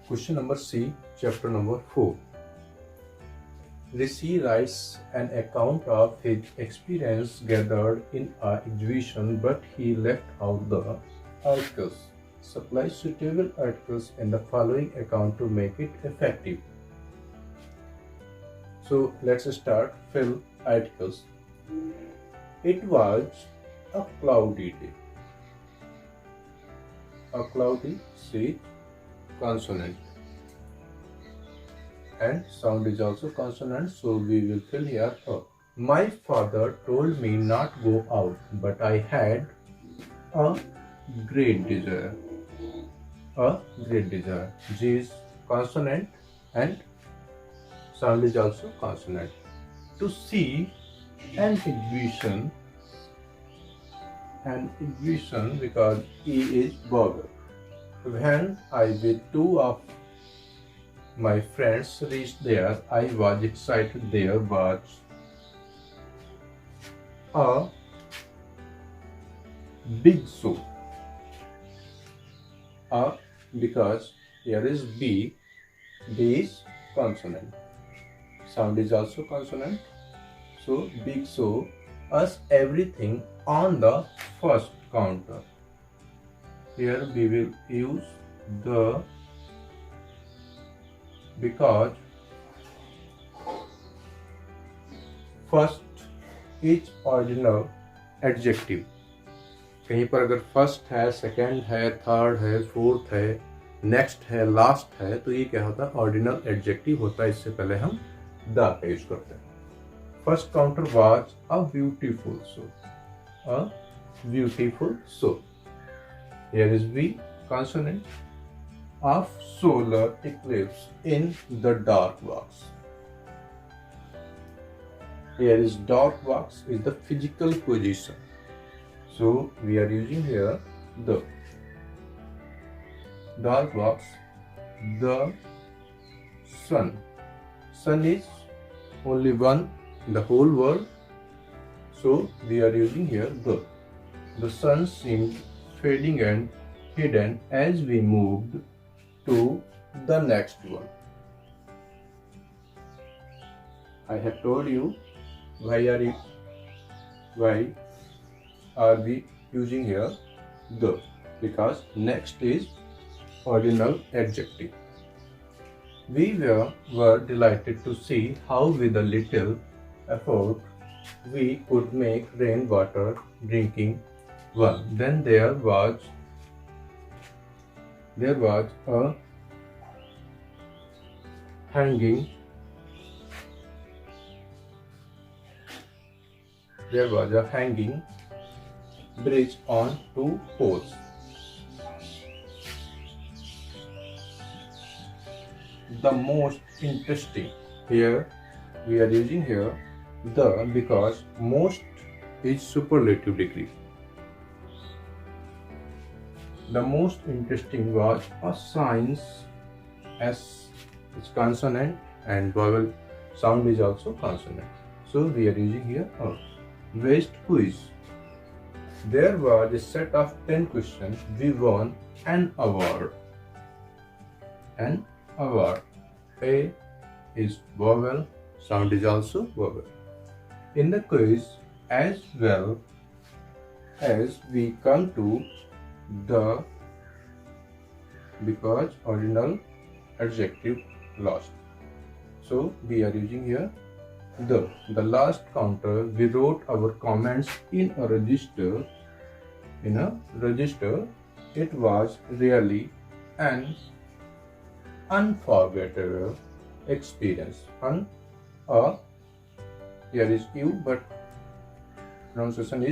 Question number C, chapter number 4. Rishi writes an account of his experience gathered in an exhibition, but he left out the articles. Supply suitable articles in the following account to make it effective. So let's start. Fill articles. It was a cloudy day. A cloudy C, consonant, and sound is also consonant, so we will fill here a. My father told me not go out, but I had a great desire. A great desire. G is consonant and sound is also consonant. To see an exhibition because E is vowel. When I with two of my friends reached there, I was excited. There was a big show. A because here is B. B is consonant. Sound is also consonant. So big show us everything on the first counter. Here we will use the because first is ordinal adjective. कहीं पर अगर first है, second है, third है, fourth है, next है, last है, तो ये क्या होता है? ऑर्डिनल एडजेक्टिव होता है. इससे पहले हम द का यूज करते हैं. First counter was a beautiful show. A beautiful show. Here is B, consonant, of solar eclipse in the dark box. Here is dark box is the physical position. So we are using here the dark box, the sun. Sun is only one in the whole world. So we are using here the. The sun seemed fading and hidden as we moved to the next one. I have told you why are we using here the, because next is ordinal adjective. We were delighted to see how with a little effort we could make rainwater drinking one. Then there was a hanging. There was a hanging bridge on two poles. The most interesting. Here we are using here the because most is superlative degree. The most interesting was a science. S is consonant and vowel sound is also consonant. So we are using here a. Waste quiz. There was a set of 10 questions. We won an award. An award. A is vowel, sound is also vowel. In the quiz, as well as we come to the because ordinal adjective last. So we are using here the. The last counter, we wrote our comments in a register. It was really an unforgettable experience. Here is you, but pronunciation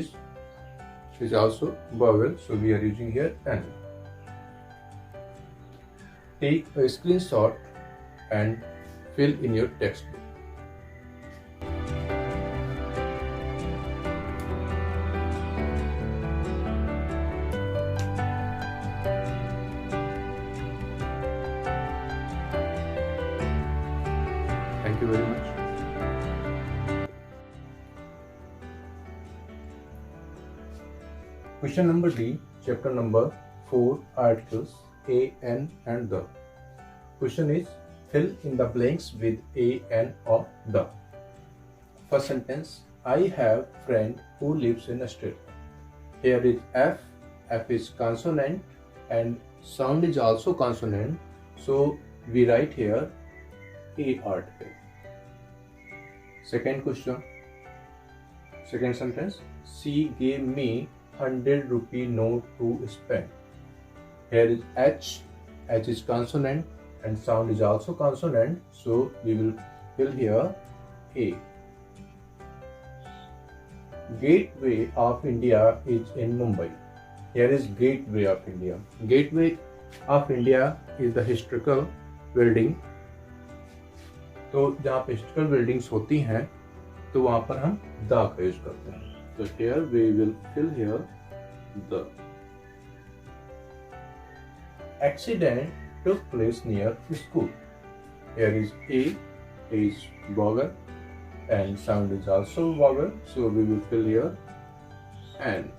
is also vowel, so we are using here an. Take a screenshot and fill in your textbook. Thank you very much. Question number D, chapter number 4, articles A, N and the. Question is fill in the blanks with a, an, or the. First sentence, I have friend who lives in Australia. Here is F. F is consonant and sound is also consonant. So we write here A article. Second question. Second sentence, she gave me 100 rupee note to spend. Here is H. H is consonant and sound is also consonant. So we will fill here A. Gateway of India is in Mumbai. Here is Gateway of India. Gateway of India is the historical building. तो जहाँ पे historical buildings होती हैं तो वहाँ पर हम the का यूज करते हैं. So here we will fill here the. Accident took place near school. Here is A is vowel and sound is also vowel, so we will fill here N.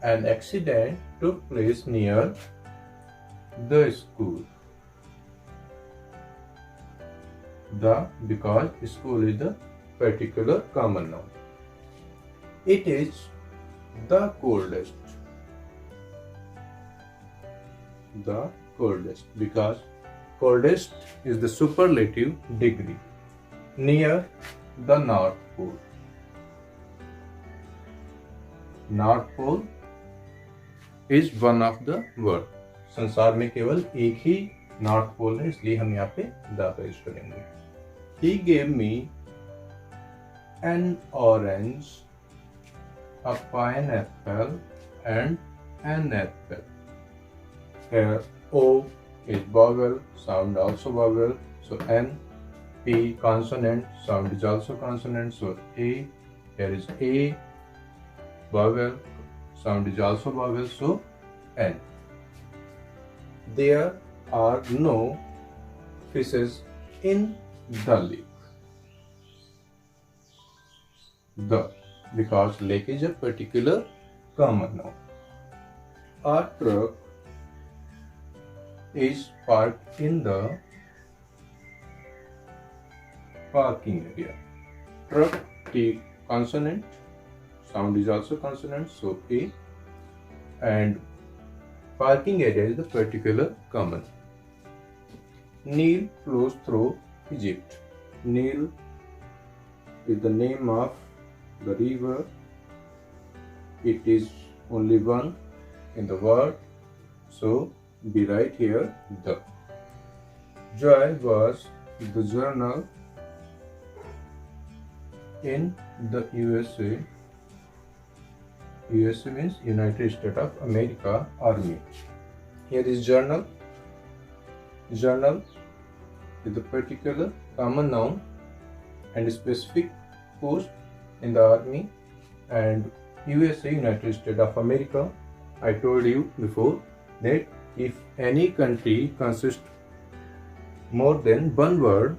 An accident took place near the school. The, because school is the particular common noun. It is the coldest. The coldest, because coldest is the superlative degree. Near the North Pole. North Pole is one of the word. संसार में केवल एक ही north pole है, इसलिए हम यहाँ पे the का यूज करेंगे. He gave me an orange, a pineapple, and an apple. Here O is vowel, sound also vowel, so N. P consonant, sound is also consonant, so A. Here is A, vowel, sound is also vowel, so N. There are no fishes in the lake. The, because lake is a particular common noun. A truck is parked in the parking area. Truck, T consonant, sound is also consonant, so A. And parking area is the particular common. Nile flows through Egypt. Nile is the name of the river. It is only one in the world, so we write here the. Joy was the journal in the USA. USA means United States of America Army. Here is journal. Journal is the particular common noun and specific post in the army, and USA, United States of America. I told you before that if any country consists more than one word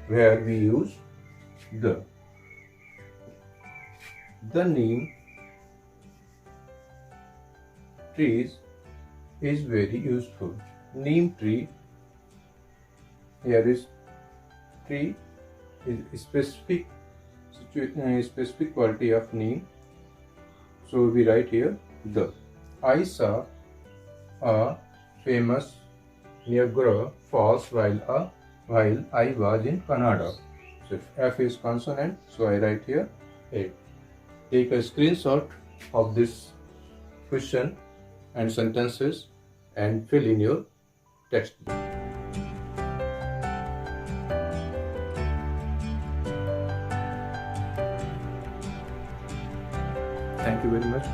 where we use the. The name trees is very useful. Neem tree, here is tree is specific quality of neem, so we write here the. I saw a famous Niagara Falls while I was in Canada. So F is consonant, so I write here A. Take a screenshot of this question and sentences and fill in your textbook. Thank you very much.